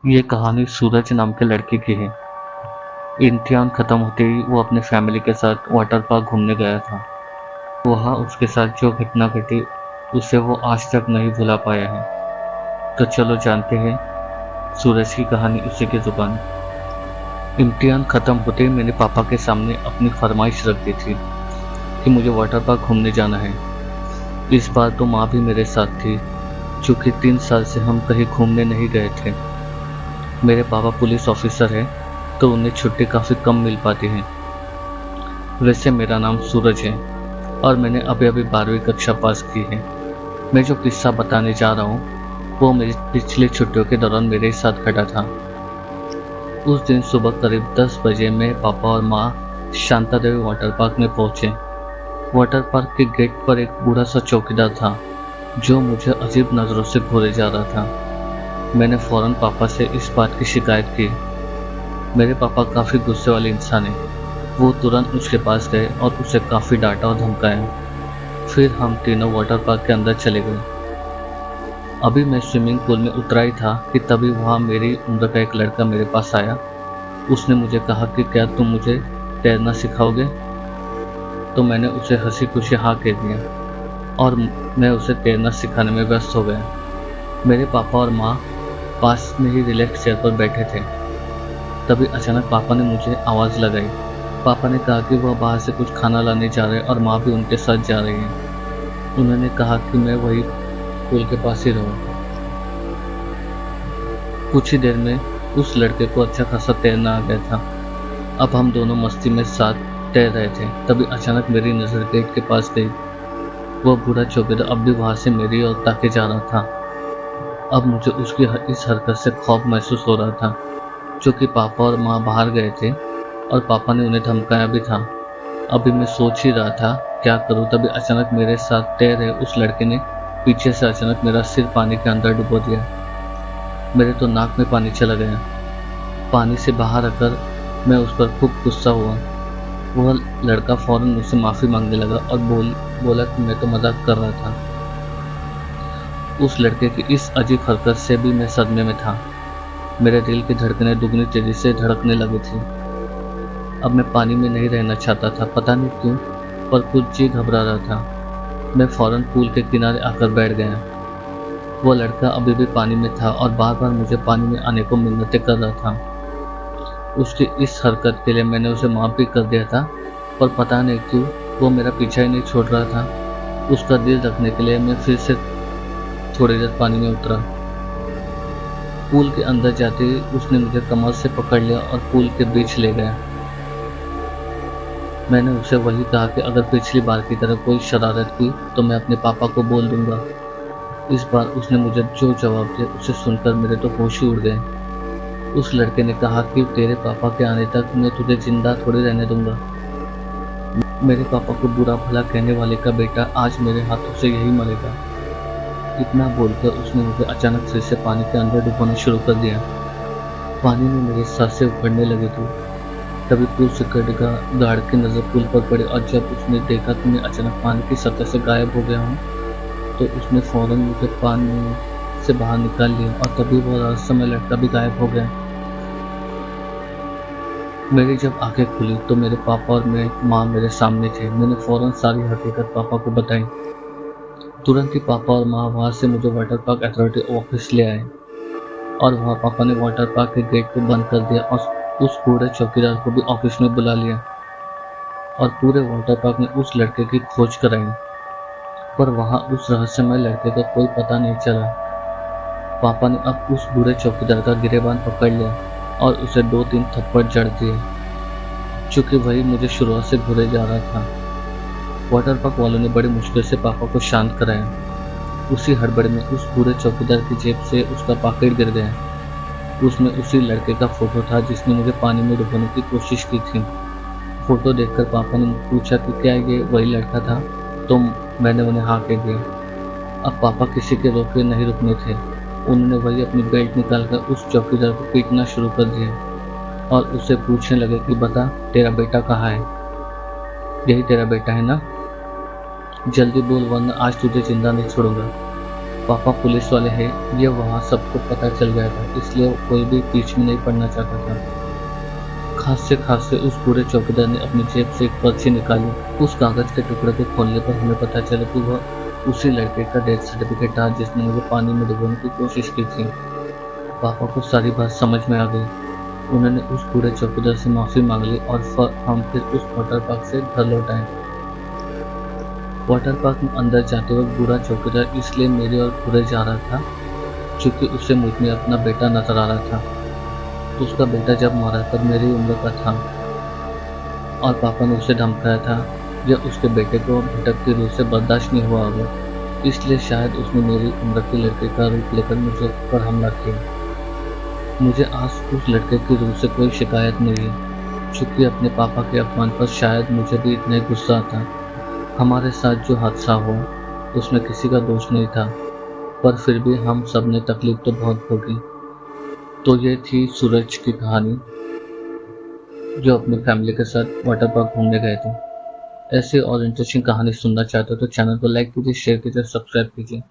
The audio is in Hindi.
ये कहानी सूरज नाम के लड़के की है। इम्तिहान खत्म होते ही वो अपने फैमिली के साथ वाटर पार्क घूमने गया था। वहाँ उसके साथ जो घटना घटी उसे वो आज तक नहीं भुला पाया है। तो चलो जानते हैं सूरज की कहानी उसी की जुबान। इम्तिहान खत्म होते ही मैंने पापा के सामने अपनी फरमाइश रख दी थी कि मुझे वाटर पार्क घूमने जाना है। इस बार तो माँ भी मेरे साथ थी, चूँकि 3 साल से हम कहीं घूमने नहीं गए थे। मेरे पापा पुलिस ऑफिसर हैं, तो उन्हें छुट्टी काफ़ी कम मिल पाती है। वैसे मेरा नाम सूरज है और मैंने अभी अभी 12वीं कक्षा पास की है। मैं जो किस्सा बताने जा रहा हूँ वो मेरी पिछली छुट्टियों के दौरान मेरे साथ घटा था। उस दिन सुबह करीब 10 बजे मैं, पापा और माँ शांता देवी वाटर पार्क में पहुँचे। वाटर पार्क के गेट पर एक बूढ़ा सा चौकीदार था जो मुझे अजीब नज़रों से घूरे जा रहा था। मैंने फ़ौरन पापा से इस बात की शिकायत की। मेरे पापा काफ़ी गुस्से वाले इंसान हैं। वो तुरंत उसके पास गए और उसे काफ़ी डांटा और धमकाया। फिर हम तीनों वाटर पार्क के अंदर चले गए। अभी मैं स्विमिंग पूल में उतरा ही था कि तभी वहाँ मेरी उम्र का एक लड़का मेरे पास आया। उसने मुझे कहा कि क्या तुम मुझे तैरना सिखाओगे? तो मैंने उसे हंसी खुशी हाँ कह दिया और मैं उसे तैरना सिखाने में व्यस्त हो गया। मेरे पापा और माँ पास में ही रिलैक्स चेयर पर बैठे थे। तभी अचानक पापा ने मुझे आवाज़ लगाई। पापा ने कहा कि वह बाहर से कुछ खाना लाने जा रहे हैं और माँ भी उनके साथ जा रही है। उन्होंने कहा कि मैं वही पुल के पास ही रहूं। कुछ ही देर में उस लड़के को अच्छा खासा तैरना आ गया था। अब हम दोनों मस्ती में साथ तैर रहे थे। तभी अचानक मेरी नज़र गेट के पास गई। वह बूढ़ा चौकीदार अब भी वहां से मेरी ओर ताके जा रहा था। अब मुझे उसकी इस हरकत से खौफ महसूस हो रहा था, क्योंकि पापा और माँ बाहर गए थे और पापा ने उन्हें धमकाया भी था। अभी मैं सोच ही रहा था क्या करूं, तभी अचानक मेरे साथ तैर रहे उस लड़के ने पीछे से अचानक मेरा सिर पानी के अंदर डुबो दिया। मेरे तो नाक में पानी चला गया। पानी से बाहर आकर मैं उस पर खूब गुस्सा हुआ। वह लड़का फौरन मुझसे माफ़ी मांगने लगा और बोला कि मैं तो मजाक कर रहा था। उस लड़के की इस अजीब हरकत से भी मैं सदमे में था। मेरे दिल की धड़कनें दुगनी तेजी से धड़कने लगी थी। अब मैं पानी में नहीं रहना चाहता था, पता नहीं क्यों, पर कुछ जी घबरा रहा था। मैं फौरन पूल के किनारे आकर बैठ गया। वो लड़का अभी भी पानी में था और बार बार मुझे पानी में आने को मिन्नतें कर रहा था। उसकी इस हरकत के लिए मैंने उसे माफ़ भी कर दिया था, पर पता नहीं क्यों वो मेरा पीछा ही नहीं छोड़ रहा था। उसका दिल रखने के लिए मैं फिर से थोड़ी देर पानी में उतरा। पूल के अंदर जाते ही उसने मुझे कमर से पकड़ लिया और पूल के बीच ले गया। मैंने उसे वही कहा कि अगर पिछली बार की तरह कोई शरारत की तो मैं अपने पापा को बोल दूंगा। इस बार उसने मुझे जो जवाब दिया उसे सुनकर मेरे तो होश ही उड़ गए। उस लड़के ने कहा कि तेरे पापा के आने तक मैं तुझे जिंदा थोड़ी रहने दूंगा। मेरे पापा को बुरा भला कहने वाले का बेटा आज मेरे हाथों से यही मरेगा। इतना बोलकर उसने मुझे अचानक फिर से पानी के अंदर डुबाना शुरू कर दिया। पानी में मेरी सांसें उखड़ने लगी थी। तभी पुल से गार्ड की नज़र पुल पर पड़ी और जब उसने देखा कि मैं अचानक पानी की सतह से गायब हो गया हूँ तो उसने फौरन मुझे पानी से बाहर निकाल लिया और तभी वह रहस्यमय लड़का भी गायब हो गया। मेरी जब आंखें खुली तो मेरे पापा और माँ मेरे सामने थे। मैंने फौरन सारी हकीकत पापा को बताई। तुरंत ही पापा और माँ वहाँ से मुझे वाटर पार्क अथॉरिटी ऑफिस ले आए और वहाँ पापा ने वाटर पार्क के गेट को बंद कर दिया और उस बूढ़े चौकीदार को भी ऑफिस में बुला लिया और पूरे वाटर पार्क में उस लड़के की खोज कराई, पर वहाँ उस रहस्यमय लड़के का कोई पता नहीं चला। पापा ने अब उस बूढ़े चौकीदार का गिरेबान पकड़ लिया और उसे 2-3 थप्पड़ जड़ दिए, चूँकि वही मुझे शुरुआत से घूरे जा रहा था। वाटर पार्क वालों ने बड़ी मुश्किल से पापा को शांत कराया। उसी हड़बड़ी में उस बूढ़े चौकीदार की जेब से उसका पॉकेट गिर गया। उसमें उसी लड़के का फोटो था जिसने मुझे पानी में डुबाने की कोशिश की थी। फोटो देखकर पापा ने पूछा कि क्या ये वही लड़का था, तो मैंने उन्हें हाँ कह दिया। अब पापा किसी के रोके नहीं रुकने थे। उन्होंने वही अपनी बेल्ट निकालकर उस चौकीदार को पीटना शुरू कर दिया और उससे पूछने लगे कि बता तेरा बेटा कहाँ है? यही तेरा बेटा है ना? जल्दी बोल वरना आज तुझे जिंदा नहीं छोड़ूंगा। पापा पुलिस वाले हैं, ये वहाँ सबको पता चल गया था, इसलिए कोई भी बीच में नहीं पड़ना चाहता था। खांसते उस बूढ़े चौकीदार ने अपनी जेब से एक पर्ची निकाली। उस कागज के टुकड़े को खोलने पर हमें पता चला कि वह उसी लड़के का डेथ सर्टिफिकेट था जिसने मुझे पानी में डुबोने की कोशिश की थी। पापा को सारी बात समझ में आ गई। उन्होंने उस बूढ़े चौकीदार से माफी मांग ली और हम फिर उस वाटर पार्क से घर लौट आए। वाटर पार्क में अंदर जाते वक्त बूढ़ा चौकीदार इसलिए मेरे और घूरे जा रहा था क्योंकि उसे मुझ में अपना बेटा नजर आ रहा था। उसका बेटा जब मरा तब मेरी उम्र का था और पापा ने उसे धमकाया था। यह उसके बेटे को भटकती रूह से बर्दाश्त नहीं हुआ होगा, इसलिए शायद उसने मेरी उम्र के लड़के का रूप लेकर मुझे पर हमला किया। मुझे आज उस लड़के की रूह से कोई शिकायत नहीं है, चूंकि अपने पापा के अपमान पर शायद मुझे भी इतना ही गुस्सा आता। हमारे साथ जो हादसा हुआ उसमें किसी का दोष नहीं था, पर फिर भी हम सब ने तकलीफ तो बहुत भोगी। तो ये थी सूरज की कहानी, जो अपनी फैमिली के साथ वाटर पार्क घूमने गए थे। ऐसे और इंटरेस्टिंग कहानी सुनना चाहते हो तो चैनल को लाइक कीजिए, शेयर कीजिए, सब्सक्राइब कीजिए।